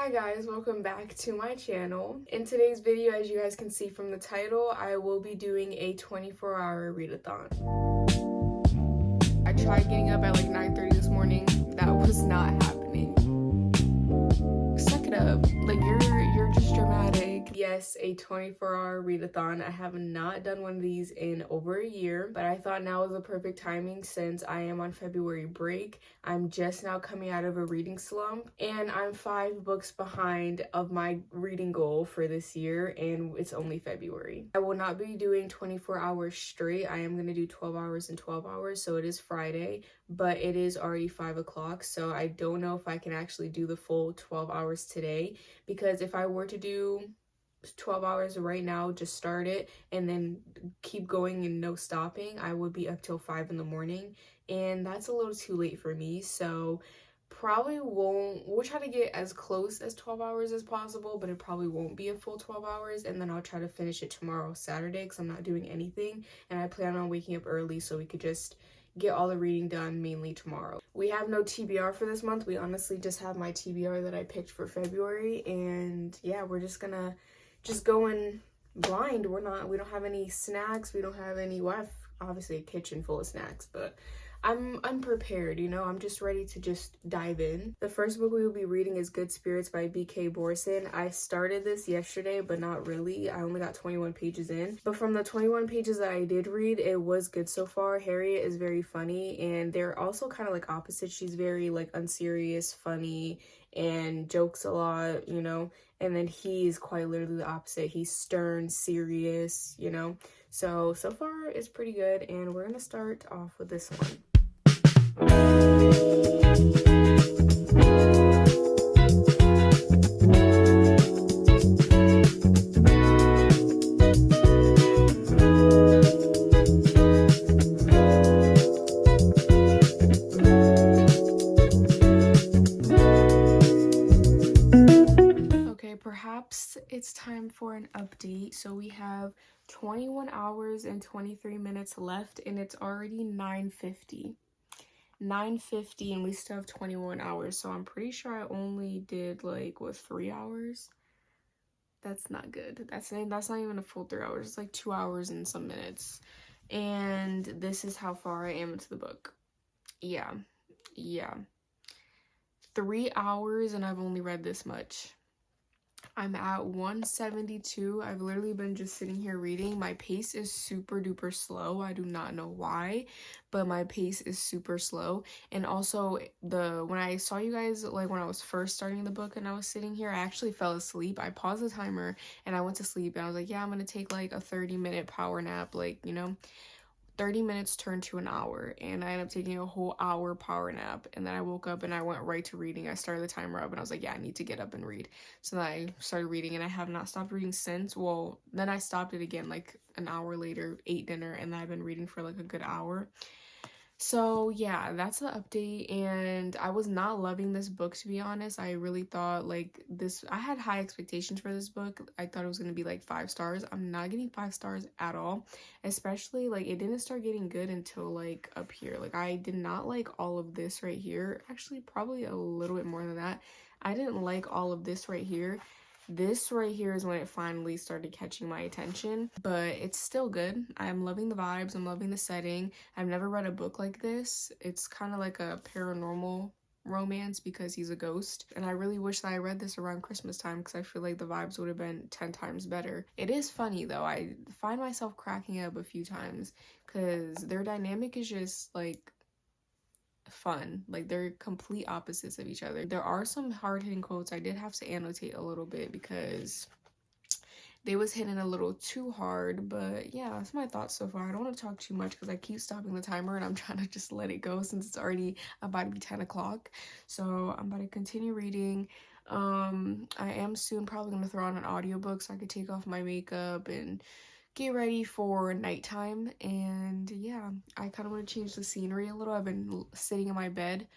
Hi guys, welcome back to my channel. In today's video, as you guys can see from the title, I will be doing a 24-hour readathon. I tried getting up at like 9:30 this morning. That was not happening. Suck it up. Like you're just dramatic. Yes, a 24-hour readathon. I have not done one of these in over a year, but I thought now was the perfect timing since I am on February break. I'm just now coming out of a reading slump, and I'm 5 books behind of my reading goal for this year, and it's only February. I will not be doing 24 hours straight. I am going to do 12 hours and 12 hours, so it is Friday, but it is already 5 o'clock, so I don't know if I can actually do the full 12 hours today, because if I were to do 12 hours right now, just start it and then keep going and no stopping, I would be up till 5 in the morning, and that's a little too late for me. So probably we'll try to get as close as 12 hours as possible, but it probably won't be a full 12 hours, and then I'll try to finish it tomorrow, Saturday, because I'm not doing anything, and I plan on waking up early so we could just get all the reading done mainly tomorrow. We have no TBR for this month. We honestly just have my TBR that I picked for February, and yeah, we're just gonna going blind. We don't have any snacks. We don't have any, well, I have obviously a kitchen full of snacks, but I'm unprepared, you know. I'm just ready to just dive in. The first book we will be reading is Good Spirits by B.K. Borson. I started this yesterday, but not really. I only got 21 pages in. But from the 21 pages that I did read, it was good so far. Harriet is very funny, and they're also kind of like opposites. She's very like unserious, funny, and jokes a lot, you know. And then he's quite literally the opposite. He's stern, serious, you know. So far it's pretty good, and we're gonna start off with this one. Okay, perhaps it's time for an update. So we have 21 hours and 23 minutes left, and it's already 9:50. 9:50, and we still have 21 hours, so I'm pretty sure I only did like 3 hours. That's not good. That's not even a full 3 hours. It's like 2 hours and some minutes, and this is how far I am into the book. Yeah 3 hours, and I've only read this much. I'm at 172. I've literally been just sitting here reading. My pace is super duper slow. I do not know why, but my pace is super slow. And also when I saw you guys, like when I was first starting the book and I was sitting here, I actually fell asleep. I paused the timer and I went to sleep, and I was like, yeah, I'm gonna take like a 30-minute power nap, like, you know. 30 minutes turned to an hour, and I ended up taking a whole hour power nap, and then I woke up and I went right to reading. I started the timer up and I was like, yeah, I need to get up and read. So then I started reading, and I have not stopped reading since. Well, then I stopped it again like an hour later, ate dinner, and then I've been reading for like a good hour. So yeah, that's the update, and I was not loving this book, to be honest. I really thought like this, I had high expectations for this book. I thought it was gonna be like 5 stars. I'm not getting 5 stars at all, especially like it didn't start getting good until like up here. Like I did not like all of this right here. Actually, probably a little bit more than that. I didn't like all of this right here. This right here is when it finally started catching my attention, but it's still good. I'm loving the vibes. I'm loving the setting. I've never read a book like this. It's kind of like a paranormal romance because he's a ghost, and I really wish that I read this around Christmas time because I feel like the vibes would have been 10 times better. It is funny though. I find myself cracking up a few times because their dynamic is just like fun. Like they're complete opposites of each other. There are some hard-hitting quotes I did have to annotate a little bit because they was hitting a little too hard, but yeah, that's my thoughts so far. I don't want to talk too much because I keep stopping the timer, and I'm trying to just let it go since it's already about to be 10 o'clock. So I'm about to continue reading. I am soon probably going to throw on an audiobook so I could take off my makeup and get ready for nighttime. And yeah, I kind of want to change the scenery a little. I've been sitting in my bed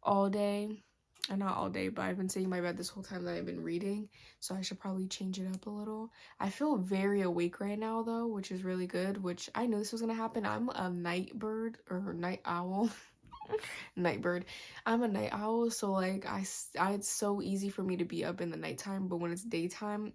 all day, or not all day, but I've been sitting in my bed this whole time that I've been reading, so I should probably change it up a little. I feel very awake right now though, which is really good, which I knew this was gonna happen. I'm a night bird or night owl. Nightbird. I'm a night owl, so like it's so easy for me to be up in the nighttime, but when it's daytime,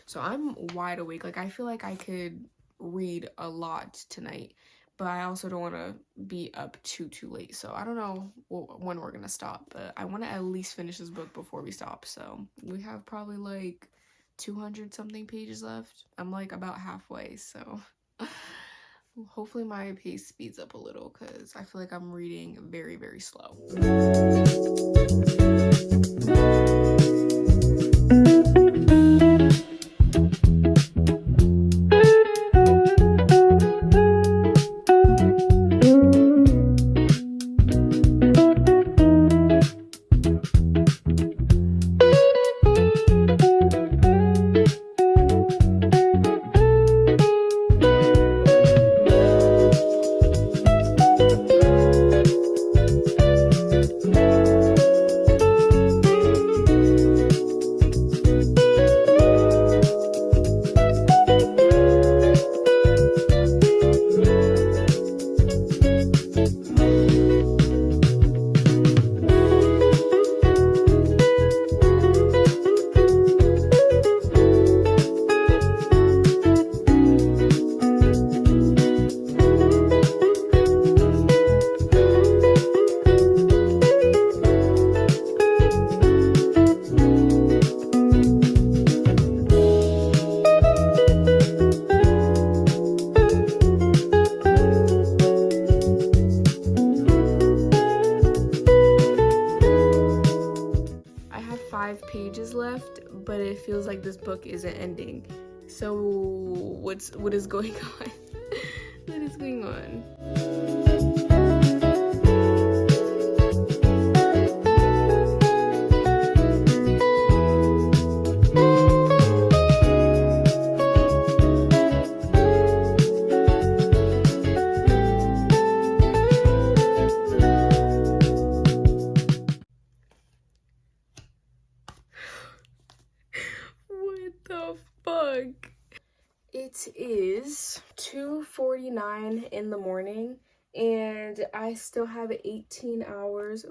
so I'm wide awake. Like I feel like I could read a lot tonight, but I also don't want to be up too late. So I don't know when we're gonna stop, but I want to at least finish this book before we stop. So we have probably like 200 something pages left. I'm like about halfway, so hopefully my pace speeds up a little because I feel like I'm reading very slow. Pages left, but it feels like this book isn't ending. So what is going on? What is going on? It is 2:49 in the morning and I still have 18 hours.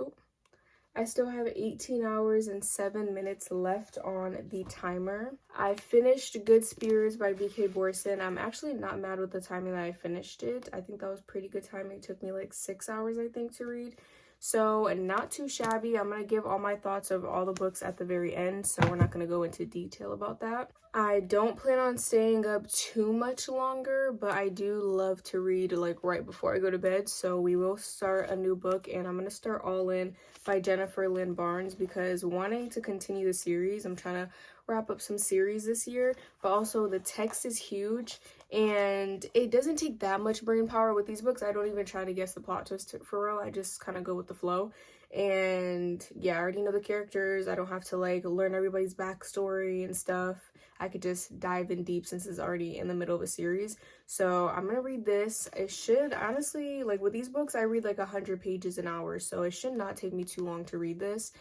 I still have 18 hours and 7 minutes left on the timer. I finished Good Spirits by B.K. Borson. I'm actually not mad with the timing that I finished it. I think that was pretty good timing. It took me like 6 hours, I think, to read. So not too shabby. I'm going to give all my thoughts of all the books at the very end, so we're not going to go into detail about that. I don't plan on staying up too much longer, but I do love to read like right before I go to bed. So we will start a new book, and I'm going to start All In by Jennifer Lynn Barnes because wanting to continue the series, I'm trying to wrap up some series this year, but also the text is huge and it doesn't take that much brain power with these books. I don't even try to guess the plot twist for real. I just kind of go with the flow. And yeah, I already know the characters. I don't have to like learn everybody's backstory and stuff. I could just dive in deep since it's already in the middle of a series. So I'm gonna read this. It should honestly, like with these books, I read like 100 pages an hour, so it should not take me too long to read this.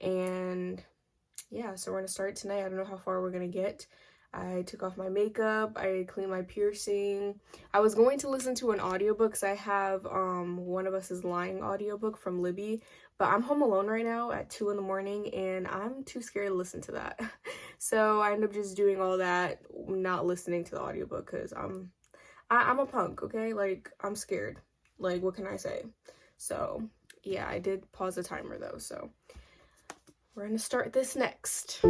And yeah, so we're gonna start tonight. I don't know how far we're gonna get. I took off my makeup, I cleaned my piercing. I was going to listen to an audiobook because I have One of Us is Lying audiobook from Libby, but I'm home alone right now at 2 in the morning and I'm too scared to listen to that. So I ended up just doing all that, not listening to the audiobook because I'm a punk, okay? Like, I'm scared. Like, what can I say? So yeah, I did pause the timer though, so we're gonna start this next.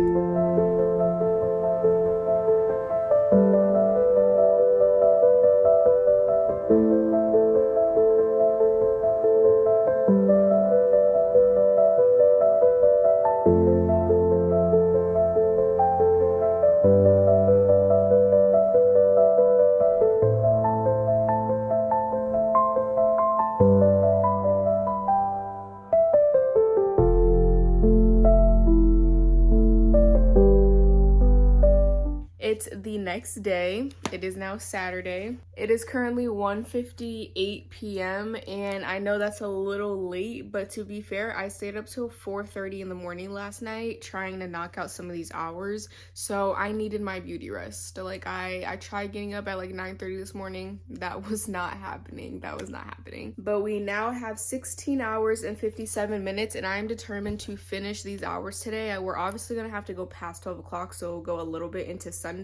It's the next day. It is now Saturday. It is currently 1:58 p.m. and I know that's a little late, but to be fair, I stayed up till 4:30 in the morning last night trying to knock out some of these hours. So I needed my beauty rest. Like I tried getting up at like 9:30 this morning. That was not happening. That was not happening. But we now have 16 hours and 57 minutes and I am determined to finish these hours today. We're obviously gonna have to go past 12 o'clock, so we'll go a little bit into Sunday,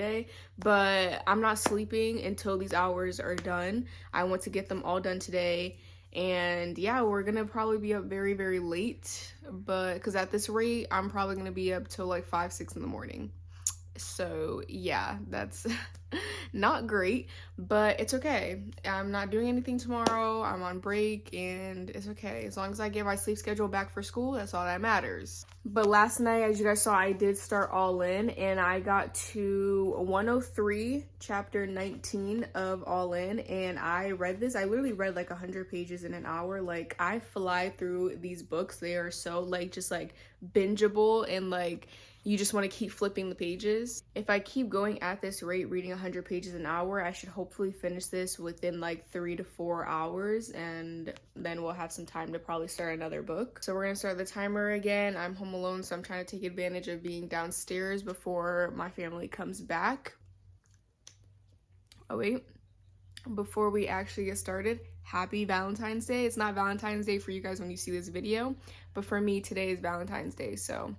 but I'm not sleeping until these hours are done. I want to get them all done today. And yeah, we're gonna probably be up very, very late, but because at this rate, I'm probably gonna be up till like 5, 6 in the morning. So yeah, that's not great, but it's okay. I'm not doing anything tomorrow. I'm on break and it's okay. As long as I get my sleep schedule back for school, that's all that matters. But last night, as you guys saw, I did start All In and I got to 103, chapter 19 of All In, and I read this. I literally read like 100 pages in an hour. Like I fly through these books. They are so like just like bingeable and like you just want to keep flipping the pages. If I keep going at this rate, reading 100 pages an hour, I should hopefully finish this within like 3 to 4 hours, and then we'll have some time to probably start another book. So we're gonna start the timer again. I'm home alone, so I'm trying to take advantage of being downstairs before my family comes back. Oh wait, before we actually get started, happy Valentine's Day. It's not Valentine's Day for you guys when you see this video, but for me, today is Valentine's Day, so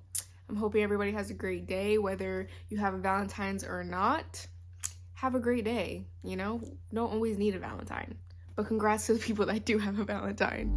I'm hoping everybody has a great day, whether you have a Valentine's or not. Have a great day, you know? Don't always need a Valentine. But congrats to the people that do have a Valentine.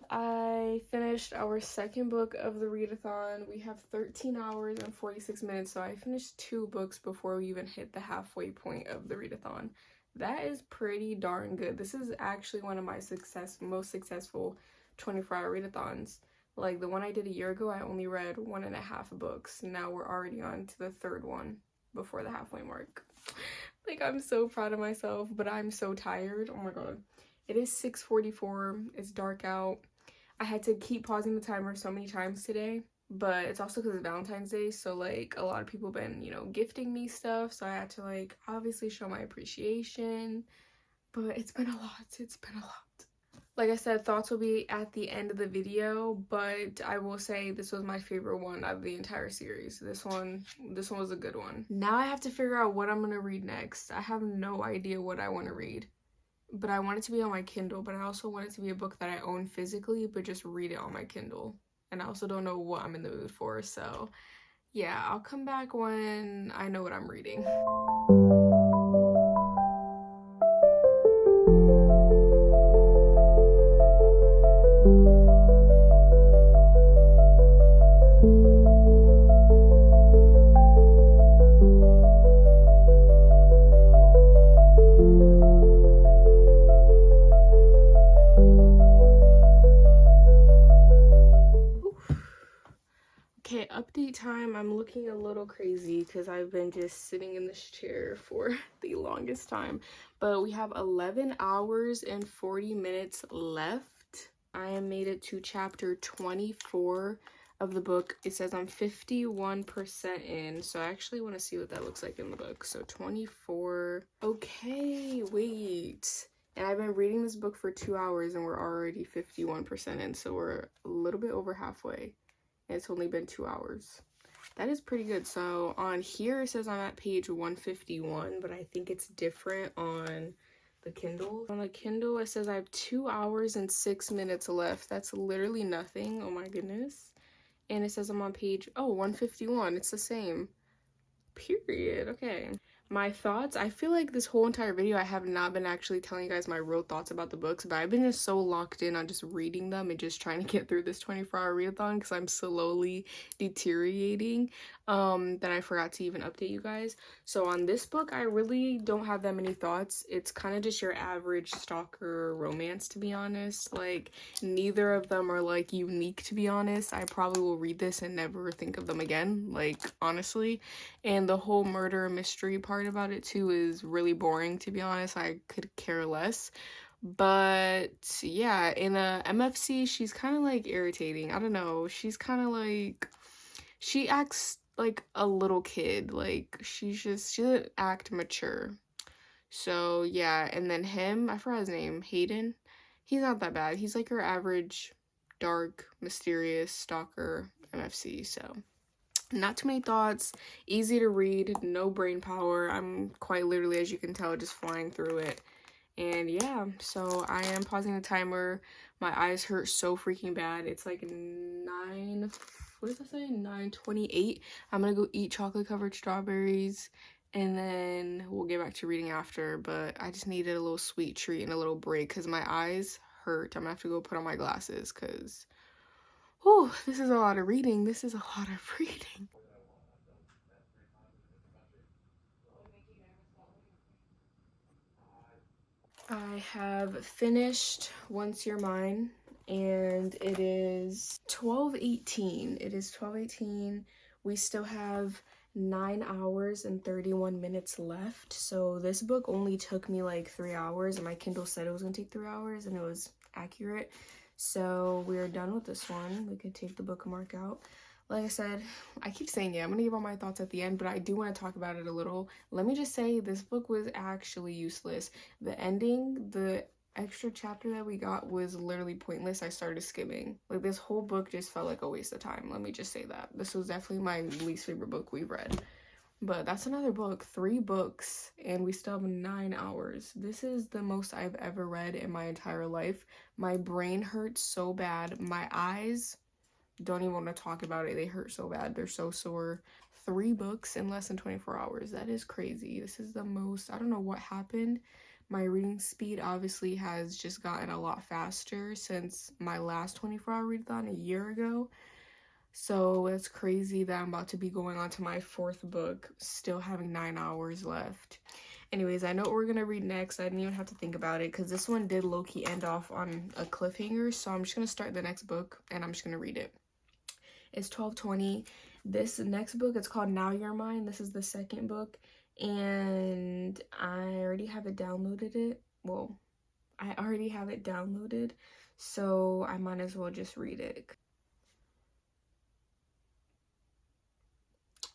I finished our second book of the readathon. We have 13 hours and 46 minutes, so I finished 2 books before we even hit the halfway point of the readathon. That is pretty darn good. This is actually one of my most successful 24-hour readathons. Like the one I did a year ago, I only read 1.5 books. Now we're already on to the 3rd one before the halfway mark. Like I'm so proud of myself, but I'm so tired. Oh my god. It is 6:44. It's dark out. I had to keep pausing the timer so many times today, but it's also because it's Valentine's Day, so like a lot of people been, you know, gifting me stuff, so I had to like obviously show my appreciation, but it's been a lot. It's been a lot. Like I said, thoughts will be at the end of the video, but I will say this was my favorite one out of the entire series. This one was a good one. Now I have to figure out what I'm gonna read next. I have no idea what I want to read. But I want it to be on my Kindle, but I also want it to be a book that I own physically, but just read it on my Kindle. And I also don't know what I'm in the mood for, so yeah, I'll come back when I know what I'm reading. time, I'm looking a little crazy because I've been just sitting in this chair for the longest time. But we have 11 hours and 40 minutes left. I am made it to chapter 24 of the book. It says I'm 51% in, so I actually want to see what that looks like in the book. So 24. Okay, wait. And I've been reading this book for 2 hours and we're already 51% in, so we're a little bit over halfway. And it's only been 2 hours. That is pretty good. So on here it says I'm at page 151, but I think it's different on the Kindle. On the Kindle it says I have 2 hours and 6 minutes left. That's literally nothing. Oh my goodness. And it says I'm on page 151. It's the same. Period. Okay. My thoughts, I feel like this whole entire video I have not been actually telling you guys my real thoughts about the books, but I've been just so locked in on just reading them and just trying to get through this 24-hour readathon because I'm slowly deteriorating that I forgot to even update you guys. So on this book I really don't have that many thoughts. It's kind of just your average stalker romance, to be honest. Like neither of them are like unique, to be honest. I probably will read this and never think of them again, like honestly. And the whole murder mystery part about it too is really boring, to be honest. I could care less. But yeah, in a MFC she's kind of like irritating. I don't know, she's kind of like, she acts like a little kid. Like she doesn't act mature. So yeah. And then him, I forgot his name, Hayden, he's not that bad. He's like your average dark mysterious stalker MFC. So not too many thoughts, easy to read, no brain power. I'm quite literally, as you can tell, just flying through it. And yeah, so I am pausing the timer. My eyes hurt so freaking bad. It's like 9, what does that say? 9:28. I'm gonna go eat chocolate covered strawberries and then we'll get back to reading after. But I just needed a little sweet treat and a little break because my eyes hurt. I'm gonna have to go put on my glasses because this is a lot of reading. This is a lot of reading. I have finished Once You're Mine, and it is 12:18. It is 12:18. We still have 9 hours and 31 minutes left. So this book only took me like 3 hours, and my Kindle said it was gonna take 3 hours, and it was accurate. So we're done with this one. We could take the bookmark out. Like I said, I keep saying I'm gonna give all my thoughts at the end, but I do want to talk about it a little. Let me just say this book was actually useless. The ending, the extra chapter that we got was literally pointless. I started skimming. Like this whole book just felt like a waste of time. Let me just say that. This was definitely my least favorite book we've read. But that's another book, 3 books, and we still have 9 hours. This is the most I've ever read in my entire life. My brain hurts so bad. My eyes, don't even want to talk about it. They hurt so bad. They're so sore. 3 books in less than 24 hours. That is crazy. This is the most, I don't know what happened. My reading speed obviously has just gotten a lot faster since my last 24-hour readathon a year ago. So it's crazy that I'm about to be going on to my 4th book, still having 9 hours left. Anyways, I know what we're gonna read next. I didn't even have to think about it because this one did low-key end off on a cliffhanger. So I'm just gonna start the next book and I'm just gonna read it. It's 12:20. This next book, it's called Now You're Mine. This is the 2nd book, and I already have it downloaded. Well, I already have it downloaded, so I might as well just read it.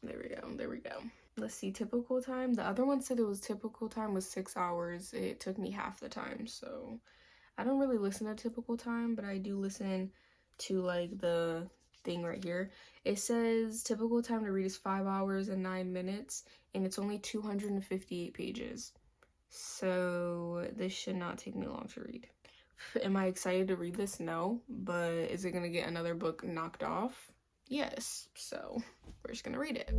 There we go. Let's see, typical time. The other one said it was typical time was 6 hours. It took me half the time, so I don't really listen to typical time, but I do listen to like the thing right here. It says typical time to read is 5 hours and 9 minutes, and it's only 258 pages. So this should not take me long to read. Am I excited to read this? No. But is it gonna get another book knocked off? Yes. So we're just gonna read it.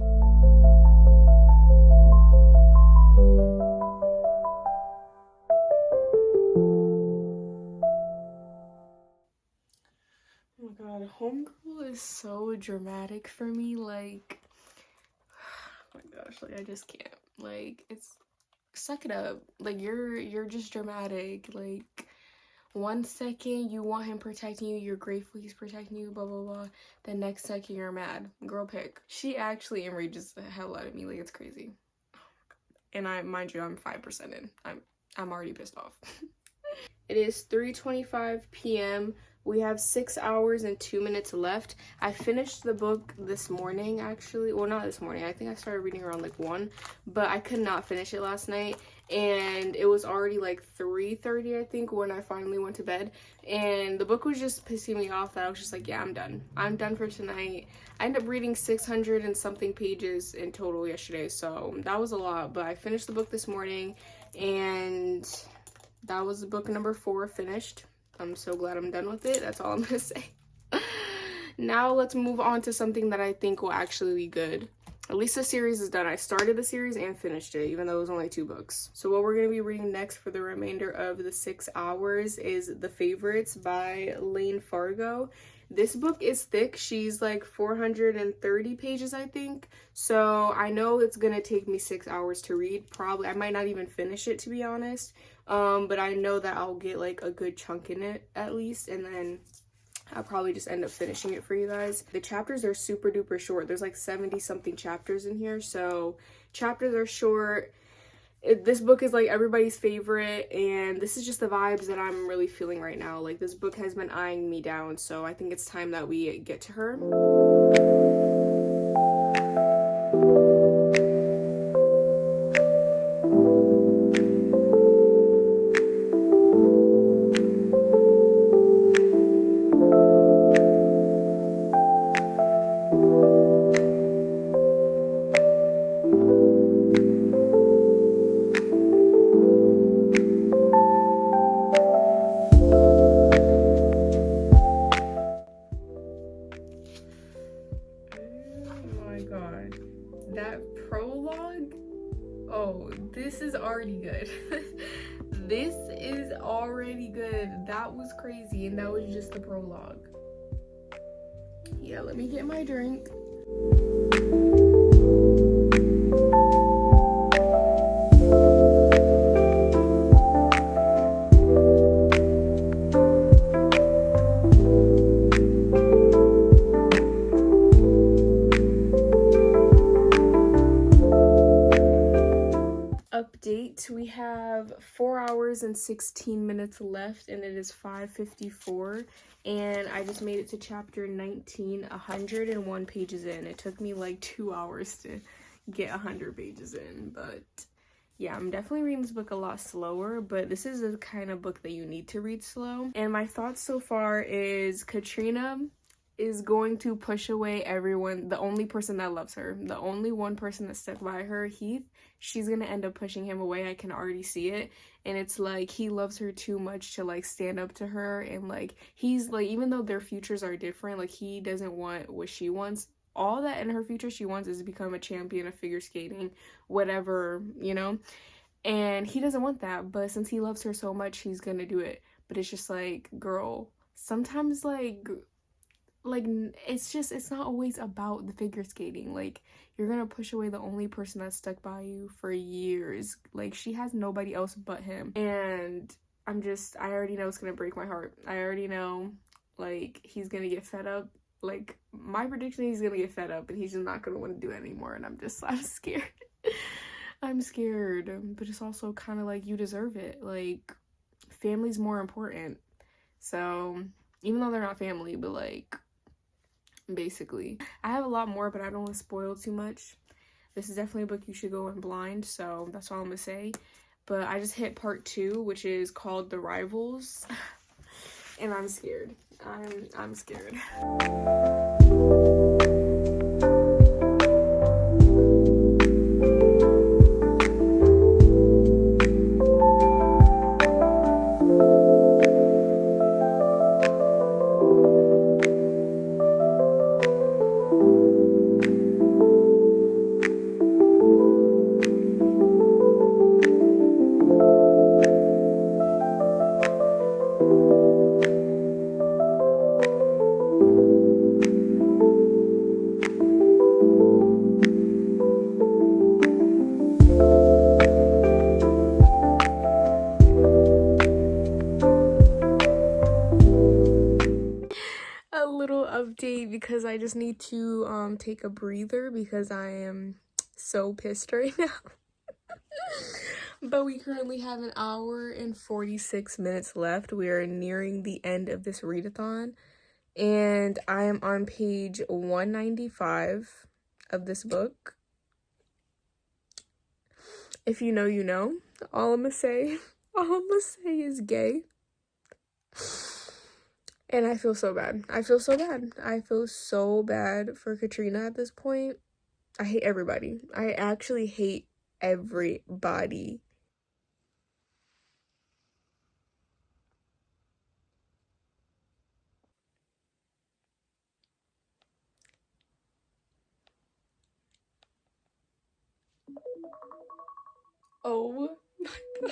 Oh my god, Homegirl is so dramatic for me. Like, oh my gosh, like I just can't. Like, it's, suck it up. Like you're just dramatic. Like, One second you want him protecting you, you're grateful he's protecting you, blah blah blah. The next second you're mad. Girl, pick. She actually enrages the hell out of me, like it's crazy. And mind you, I'm 5% in. I'm already pissed off. It is 3:25 p.m. We have 6 hours and 2 minutes left. I finished the book this morning, actually. Well, not this morning. I think I started reading around like 1, but I could not finish it last night. And it was already like 3:30, I think, when I finally went to bed. And the book was just pissing me off that I was just like, yeah, I'm done. I'm done for tonight. I ended up reading 600 and something pages in total yesterday, so that was a lot. But I finished the book this morning, and that was book number 4 finished. I'm so glad I'm done with it. That's all I'm gonna say. Now let's move on to something that I think will actually be good. At least the series is done. I started the series and finished it, even though it was only 2 books. So what we're gonna be reading next for the remainder of the 6 hours is The Favorites by Lane Fargo. This book is thick. She's like 430 pages, I think. So I know it's gonna take me 6 hours to read. Probably, I might not even finish it, to be honest. But I know that I'll get like a good chunk in it at least, and then I'll probably just end up finishing it for you guys. The chapters are super duper short. There's like 70 something chapters in here, so chapters are short. This book is like everybody's favorite, and this is just the vibes that I'm really feeling right now. Like, this book has been eyeing me down, so I think it's time that we get to her. That prologue, oh, this is already good. This is already good. That was crazy, and that was just the prologue. Yeah, let me get my drink. Update, we have 4 hours and 16 minutes left, and it is 5:54, and I just made it to chapter 19, 101 pages in. It took me like 2 hours to get 100 pages in, but yeah, I'm definitely reading this book a lot slower, but this is the kind of book that you need to read slow. And my thoughts so far is Katrina is going to push away everyone, the only person that loves her, the only one person that stuck by her, Heath. She's gonna end up pushing him away. I can already see it. And it's like, he loves her too much to like stand up to her, and like, he's like, even though their futures are different, like, he doesn't want what she wants. All that in her future she wants is to become a champion of figure skating, whatever, you know. And he doesn't want that, but since he loves her so much, he's gonna do it. But it's just like, girl, sometimes like it's not always about the figure skating. Like, you're gonna push away the only person that stuck by you for years. Like, she has nobody else but him, and I already know it's gonna break my heart. I already know, like, he's gonna get fed up. Like, my prediction is he's gonna get fed up and he's just not gonna want to do it anymore, and I'm scared. I'm scared, but it's also kind of like, you deserve it. Like, family's more important. So even though they're not family, but like, basically, I have a lot more, but I don't want to spoil too much. This is definitely a book you should go in blind, so that's all I'm gonna say. But I just hit part 2, which is called The Rivals, and I'm scared. I'm scared. because I just need to take a breather because I am so pissed right now. But we currently have an hour and 46 minutes left. We are nearing the end of this readathon, and I am on page 195 of this book. If you know, you know. All I'm gonna say is gay. And I feel so bad. I feel so bad for Katrina at this point. I hate everybody. I actually hate everybody. Oh my god.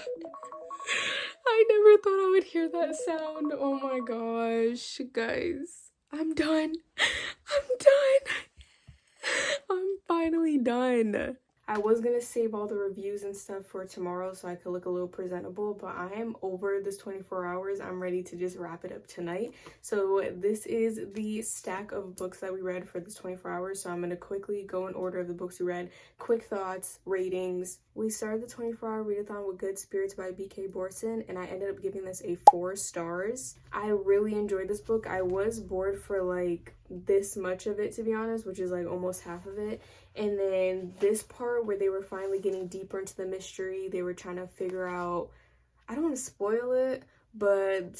I never thought I would hear that sound. Oh my gosh, guys. I'm done. I'm done. I'm finally done. I was gonna save all the reviews and stuff for tomorrow so I could look a little presentable, but I am over this 24 hours. I'm ready to just wrap it up tonight. So this is the stack of books that we read for this 24 hours. So I'm gonna quickly go in order of the books we read, quick thoughts, ratings. We started the 24-hour readathon with Good Spirits by B.K. Borson, and I ended up giving this a 4 stars. I really enjoyed this book. I was bored for like this much of it, to be honest, which is like almost half of it. And then this part where they were finally getting deeper into the mystery, they were trying to figure out, I don't want to spoil it, but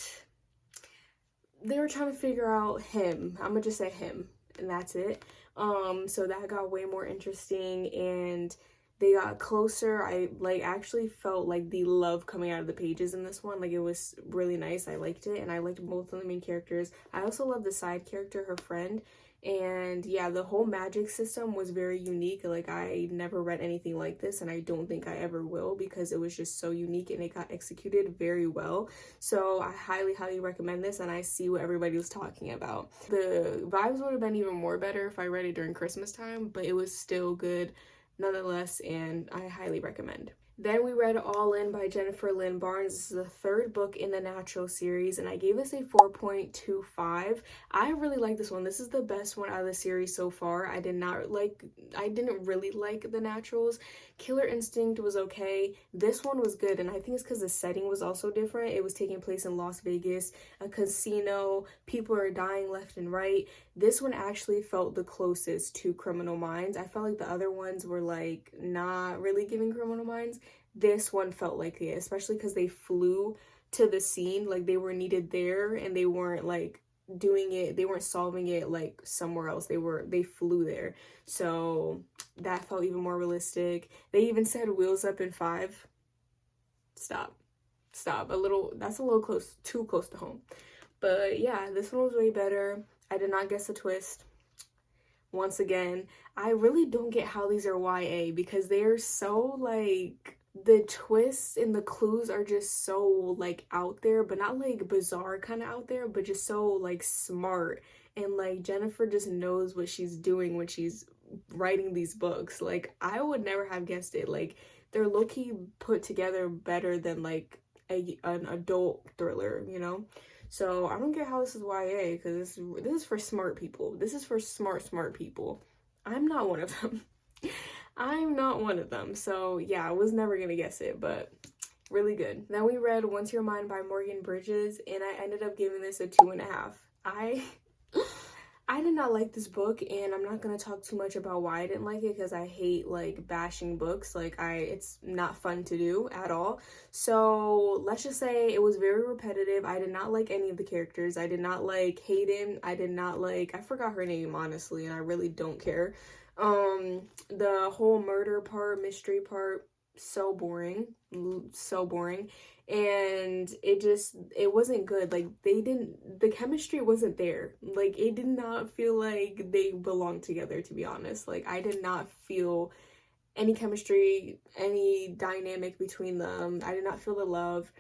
they were trying to figure out him. I'm gonna just say him, and that's it. So that got way more interesting, and they got closer. I like actually felt like the love coming out of the pages in this one. Like, it was really nice. I liked it, and I liked both of the main characters. I also love the side character, her friend. And yeah, the whole magic system was very unique. Like, I never read anything like this, and I don't think I ever will, because it was just so unique and it got executed very well. So I highly recommend this, and I see what everybody was talking about. The vibes would have been even more better if I read it during Christmas time, but it was still good nonetheless, and I highly recommend. Then we read All In by Jennifer Lynn Barnes. This is the 3rd book in the Natural series, and I gave this a 4.25. I really like this one. This is the best one out of the series so far. I didn't really like the Naturals. Killer Instinct was okay. This one was good, and I think it's because the setting was also different. It was taking place in Las Vegas, a casino, people are dying left and right. This one actually felt the closest to Criminal Minds. I felt like the other ones were like not really giving Criminal Minds. This one felt like it, especially because they flew to the scene, like they were needed there, and they weren't like doing it, they weren't solving it like somewhere else. They flew there, so that felt even more realistic. They even said wheels up in 5. Stop that's a little close, too close to home. But yeah, this one was way better. I did not guess the twist. Once again, I really don't get how these are YA, because they are so like, the twists and the clues are just so like out there, but not like bizarre kind of out there, but just so like smart. And like, Jennifer just knows what she's doing when she's writing these books. Like, I would never have guessed it. Like, they're low-key put together better than like an adult thriller, you know? So I don't get how this is YA, because this is for smart people. This is for smart people. I'm not one of them. I'm not one of them. So yeah, I was never gonna guess it, but really good. Then we read Once You're Mine by Morgan Bridges, and I ended up giving this a 2.5. I did not like this book, and I'm not gonna talk too much about why I didn't like it, because I hate like bashing books. Like, it's not fun to do at all. So let's just say it was very repetitive. I did not like any of the characters. I did not like Hayden. I did not like, I forgot her name honestly, and I really don't care. The whole murder part, mystery part, so boring, and it wasn't good. Like, the chemistry wasn't there. Like, it did not feel like they belonged together, to be honest. Like, I did not feel any chemistry, any dynamic between them. I did not feel the love,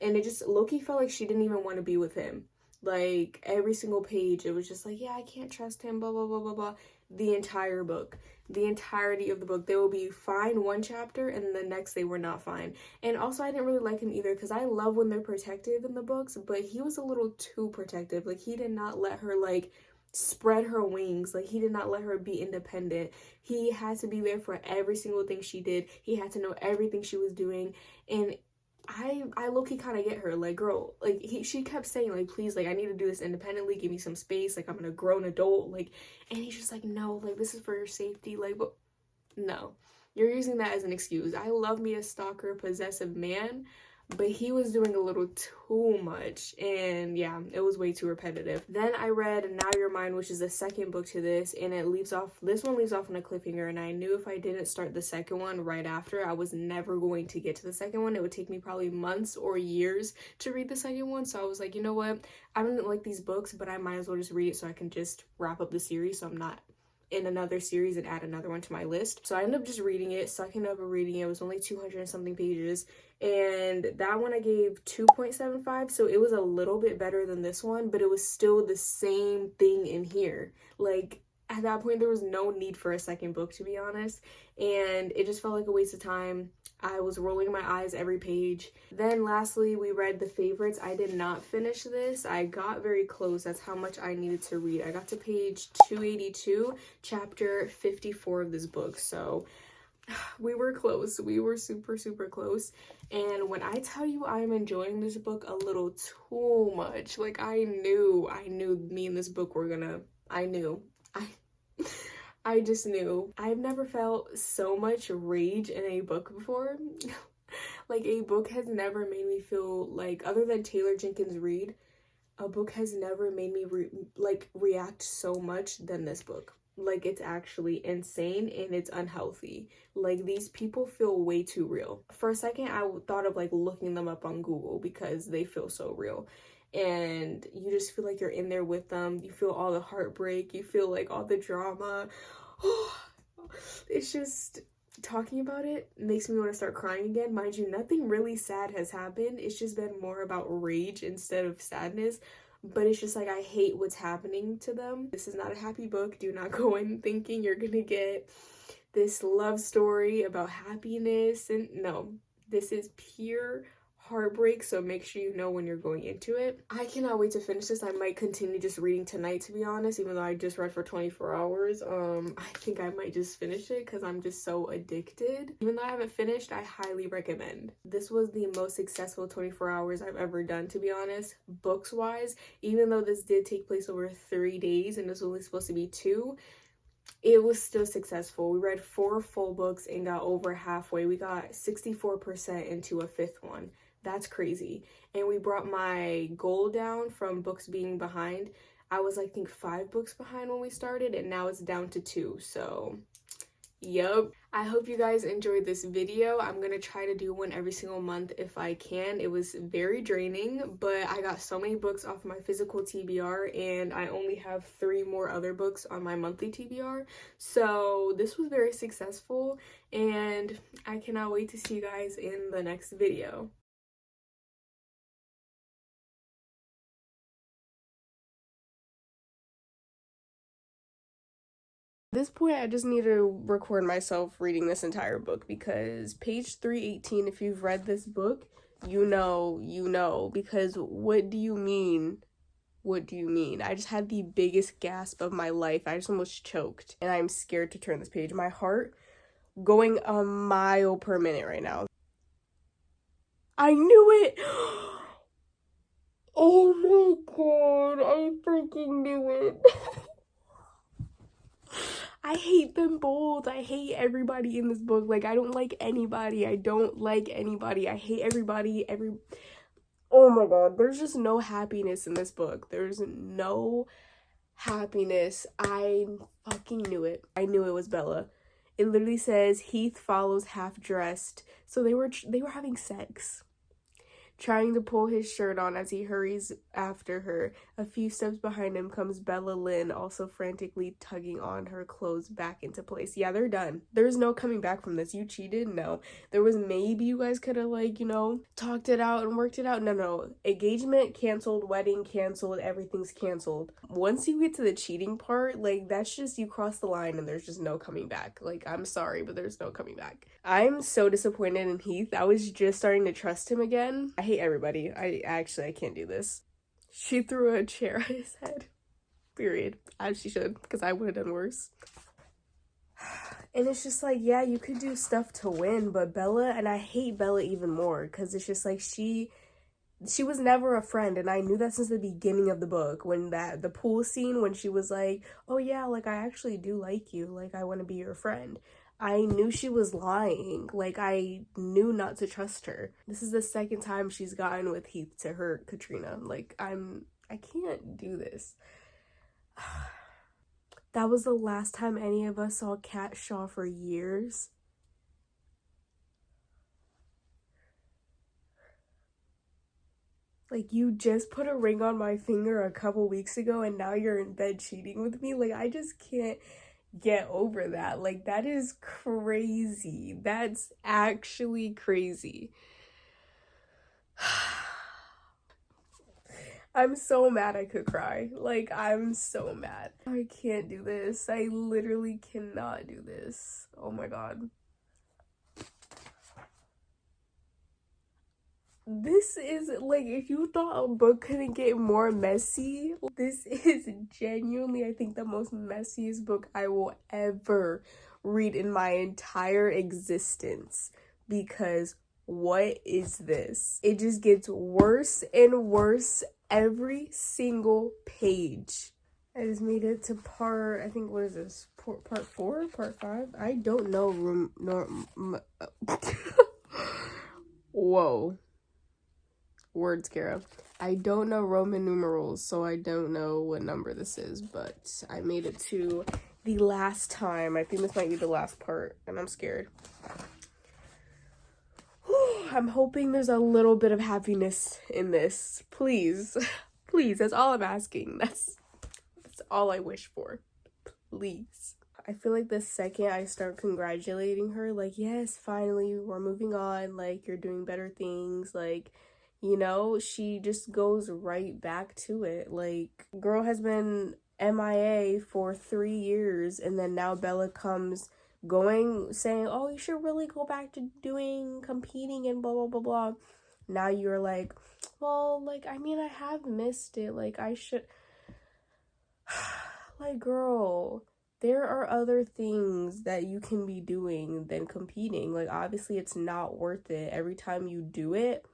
and it just, Loki felt like she didn't even want to be with him. Like, every single page, it was just like, yeah, I can't trust him, blah, blah, blah, blah, blah. The entire book, the entirety of the book, they will be fine one chapter, and the next they were not fine. And also, I didn't really like him either, because I love when they're protective in the books, but he was a little too protective. Like, he did not let her, like, spread her wings. Like, he did not let her be independent. He had to be there for every single thing she did. He had to know everything she was doing. And I low-key kind of get her. Like, girl, like, she kept saying, like, please, like, I need to do this independently, give me some space, like, I'm a grown adult, like, and he's just like, no, like, this is for your safety, like, but no, you're using that as an excuse. I love me a stalker, possessive man, but he was doing a little too much, and yeah, it was way too repetitive. Then I read Now You're Mine, which is the second book to this, and this one leaves off on a cliffhanger, and I knew if I didn't start the second one right after, I was never going to get to the second one. It would take me probably months or years to read the second one, so I was like, you know what, I don't like these books, but I might as well just read it so I can just wrap up the series, so I'm not in another series and add another one to my list. So I ended up just reading it, sucking up and reading it. It was only 200 and something pages, and that one I gave 2.75, so it was a little bit better than this one, but it was still the same thing in here. Like, at that point there was no need for a second book, to be honest, and it just felt like a waste of time. I was rolling my eyes every page. Then lastly, we read The Favorites. I did not finish this. I got very close. That's how much I needed to read. I got to page 282, chapter 54 of this book. So we were close. We were super, super close. And when I tell you I'm enjoying this book a little too much, like, I knew me and this book were gonna, I just knew. I've never felt so much rage in a book before. Like, a book has never made me feel like, other than Taylor Jenkins Reid, a book has never made me react so much than this book. Like, it's actually insane and it's unhealthy. Like, these people feel way too real. For a second, I thought of like looking them up on Google because they feel so real. And you just feel like you're in there with them. You feel all the heartbreak. You feel like all the drama. It's just, talking about it makes me want to start crying again. Mind you, nothing really sad has happened. It's just been more about rage instead of sadness. But it's just like, I hate what's happening to them. This is not a happy book. Do not go in thinking you're gonna get this love story about happiness. And no, this is pure heartbreak, so make sure you know when you're going into it. I cannot wait to finish this. I might continue just reading tonight, to be honest, even though I just read for 24 hours. I think I might just finish it because I'm just so addicted. Even though I haven't finished, I highly recommend. This was the most successful 24 hours I've ever done, to be honest, books wise. Even though this did take place over 3 days and this was only supposed to be 2, it was still successful. We read 4 full books and got over halfway. We got 64% into a 5th one. That's crazy. And we brought my goal down from books being behind. I was, I think, 5 books behind when we started, and now it's down to 2. So, yep. I hope you guys enjoyed this video. I'm gonna try to do one every single month if I can. It was very draining, but I got so many books off my physical TBR, and I only have 3 more other books on my monthly TBR. So this was very successful, and I cannot wait to see you guys in the next video. At this point, I just need to record myself reading this entire book, because page 318, if you've read this book, you know, because what do you mean? What do you mean? I just had the biggest gasp of my life. I just almost choked, and I'm scared to turn this page. My heart going a mile per minute right now. I knew it! Oh my god, I freaking knew it. I hate them both. I hate everybody in this book. Like, I don't like anybody. I don't like anybody. I hate everybody. Oh my god, there's just no happiness in this book. There's no happiness. I fucking knew it. I knew it was Bella. It literally says Heath follows half dressed. So they were having sex. Trying to pull his shirt on as he hurries after her. A few steps behind him comes Bella Lynn, also frantically tugging on her clothes back into place. Yeah, they're done. There's no coming back from this. You cheated? No. There was maybe you guys could have, like, you know, talked it out and worked it out. No. Engagement canceled, wedding canceled, everything's canceled. Once you get to the cheating part, like, that's just, you cross the line and there's just no coming back. Like, I'm sorry, but there's no coming back. I'm so disappointed in Heath. I was just starting to trust him again. I hate everybody. I can't do this. She threw a chair at his head. Period. As she should, because I would have done worse. And it's just like, yeah, you could do stuff to win, but Bella, and I hate Bella even more, because it's just like she was never a friend, and I knew that since the beginning of the book, when the pool scene, when she was like, oh yeah, like I actually do like you, like I want to be your friend. I knew she was lying. Like I knew not to trust her. This is the second time she's gotten with Heath to hurt Katrina. Like I can't do this. That was the last time any of us saw Cat Shaw for years. Like, you just put a ring on my finger a couple weeks ago and now you're in bed cheating with me? Like, I just can't get over that. Like, that is crazy. That's actually crazy. I'm so mad I could cry. Like, I'm so mad. I can't do this. I literally cannot do this. Oh my god. This is, like, if you thought a book couldn't get more messy, this is genuinely, I think, the most messiest book I will ever read in my entire existence. Because what is this? It just gets worse and worse every single page. I just made it to part, I think, what is this? Part 4? Part 5? I don't know. Whoa. Words, Kara. I don't know Roman numerals, so I don't know what number this is, but I made it to the last time. I think this might be the last part, and I'm scared. I'm hoping there's a little bit of happiness in this. Please. Please, that's all I'm asking. That's all I wish for. Please. I feel like the second I start congratulating her, like, yes, finally, we're moving on, like, you're doing better things, like, you know, she just goes right back to it. Like, girl has been MIA for 3 years, and then now Bella comes saying, oh, you should really go back to competing and blah, blah, blah, blah. Now you're like, well, like, I mean, I have missed it. Like, I should... Like, girl, there are other things that you can be doing than competing. Like, obviously, it's not worth it. Every time you do it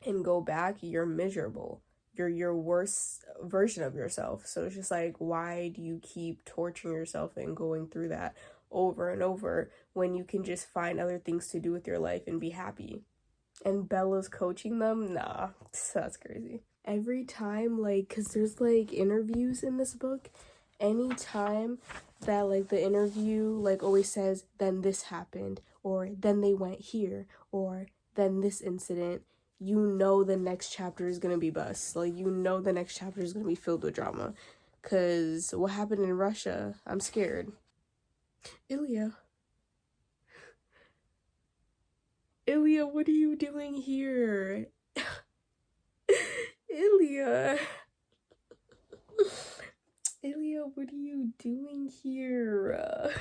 and go back, you're miserable. You're your worst version of yourself. So it's just like, why do you keep torturing yourself and going through that over and over when you can just find other things to do with your life and be happy? And Bella's coaching them? Nah, that's crazy. Every time, like, because there's, like, interviews in this book, anytime that, like, the interview, like, always says, then this happened, or then they went here, or then this incident, you know the next chapter is gonna be bust. Like, you know the next chapter is gonna be filled with drama. Because what happened in Russia? I'm scared. Ilya, what are you doing here? Ilya, what are you doing here?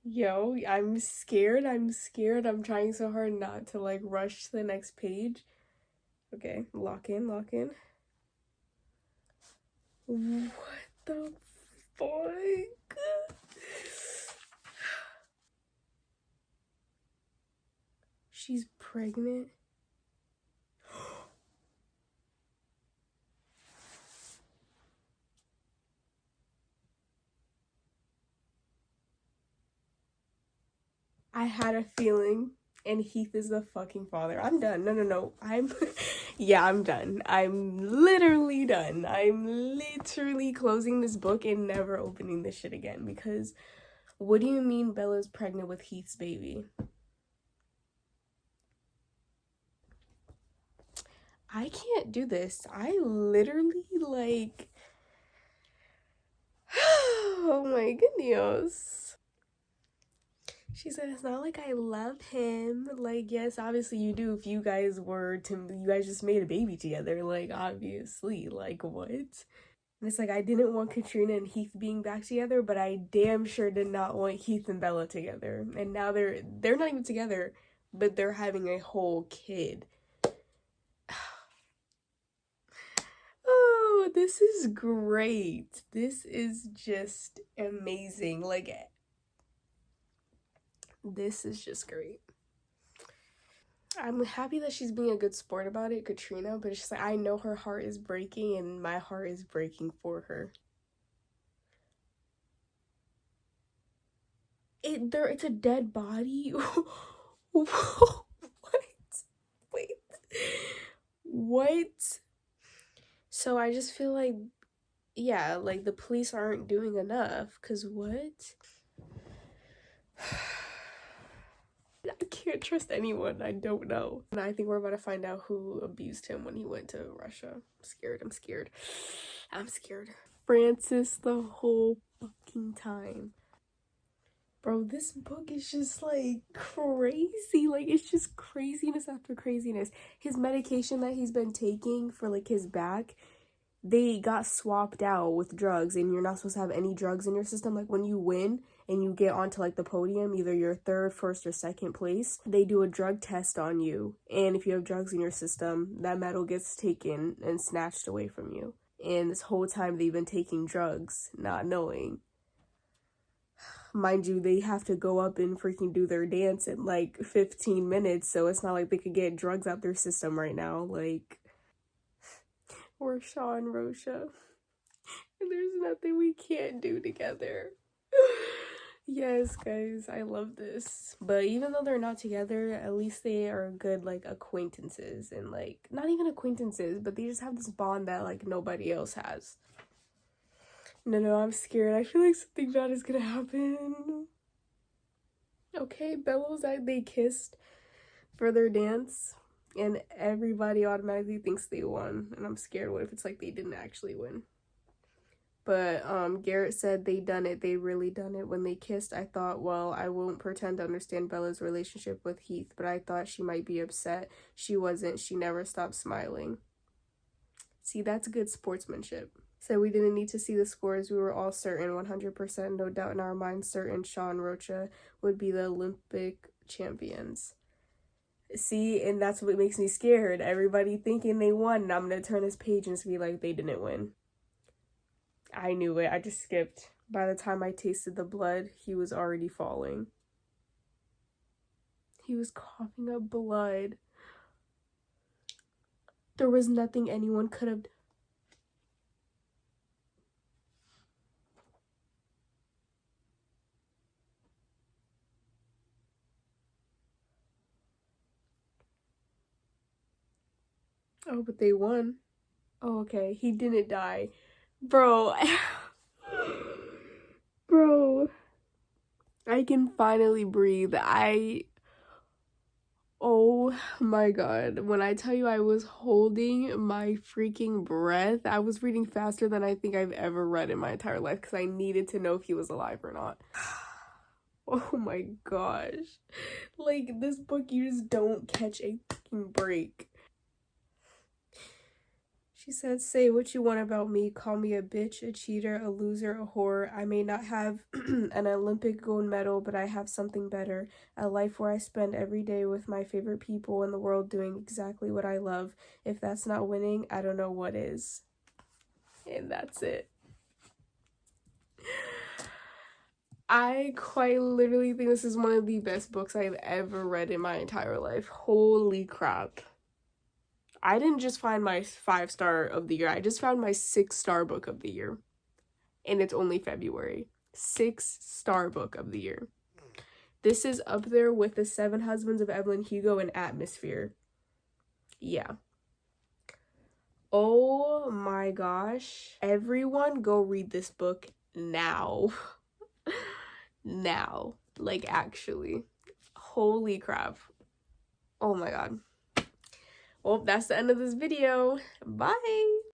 Yo, I'm scared. I'm trying so hard not to, like, rush to the next page. Okay, lock in. What the fuck? She's pregnant. I had a feeling, and Heath is the fucking father. I'm done. No. Yeah, I'm done. I'm literally done. I'm literally closing this book and never opening this shit again, because what do you mean Bella's pregnant with Heath's baby? I can't do this. I literally, like... Oh my goodness. She said, it's not like I love him. Like, yes, obviously you do. If you guys just made a baby together. Like, obviously. Like, what? And it's like, I didn't want Katrina and Heath being back together, but I damn sure did not want Heath and Bella together. And now they're not even together, but they're having a whole kid. Oh, this is great. This is just amazing. Like, this is just great. I'm happy that she's being a good sport about it, Katrina, but it's just like, I know her heart is breaking and my heart is breaking for her. It's a dead body. What? Wait. What? So I just feel like, yeah, like the police aren't doing enough. Cause what? I can't trust anyone. I don't know. And I think we're about to find out who abused him when he went to Russia. I'm scared. I'm scared. I'm scared. Francis the whole fucking time. Bro, this book is just like crazy. Like, it's just craziness after craziness. His medication that he's been taking for like his back, they got swapped out with drugs, and you're not supposed to have any drugs in your system. Like, when you win and you get onto like the podium, either you're third, first, or second place, they do a drug test on you, and if you have drugs in your system, that medal gets taken and snatched away from you. And this whole time they've been taking drugs, not knowing. Mind you, they have to go up and freaking do their dance in like 15 minutes, so it's not like they could get drugs out their system right now. Like, we're Shaw and Rosha, and there's nothing we can't do together. Yes, guys, I love this. But even though they're not together, at least they are good, like, acquaintances. And, like, not even acquaintances, but they just have this bond that, like, nobody else has. No, I'm scared. I feel like something bad is gonna happen. Okay, Bella was like, they kissed for their dance, and everybody automatically thinks they won. And I'm scared, what if it's like they didn't actually win? But Garrett said they done it. They really done it. When they kissed, I thought, well, I won't pretend to understand Bella's relationship with Heath, but I thought she might be upset. She wasn't. She never stopped smiling. See, that's good sportsmanship. So we didn't need to see the scores. We were all certain, 100%, no doubt in our minds, certain Shaw and Rocha would be the Olympic champions. See, and that's what makes me scared. Everybody thinking they won, and I'm going to turn this page and just be like, they didn't win. I knew it. I just skipped. By the time I tasted the blood, he was already falling. He was coughing up blood. There was nothing anyone could have... Oh, but they won. Oh, okay. He didn't die. Bro. Bro. I can finally breathe. Oh my god. When I tell you I was holding my freaking breath, I was reading faster than I think I've ever read in my entire life because I needed to know if he was alive or not. Oh my gosh. Like, this book, you just don't catch a fucking break. She said, say what you want about me. Call me a bitch, a cheater, a loser, a whore. I may not have an Olympic gold medal, but I have something better. A life where I spend every day with my favorite people in the world doing exactly what I love. If that's not winning, I don't know what is. And that's it. I quite literally think this is one of the best books I've ever read in my entire life. Holy crap. I didn't just find my 5-star of the year. I just found my 6-star book of the year. And it's only February. 6-star book of the year. This is up there with The 7 Husbands of Evelyn Hugo and Atmosphere. Yeah. Oh my gosh. Everyone go read this book now. Now. Like, actually. Holy crap. Oh my god. Well, that's the end of this video. Bye!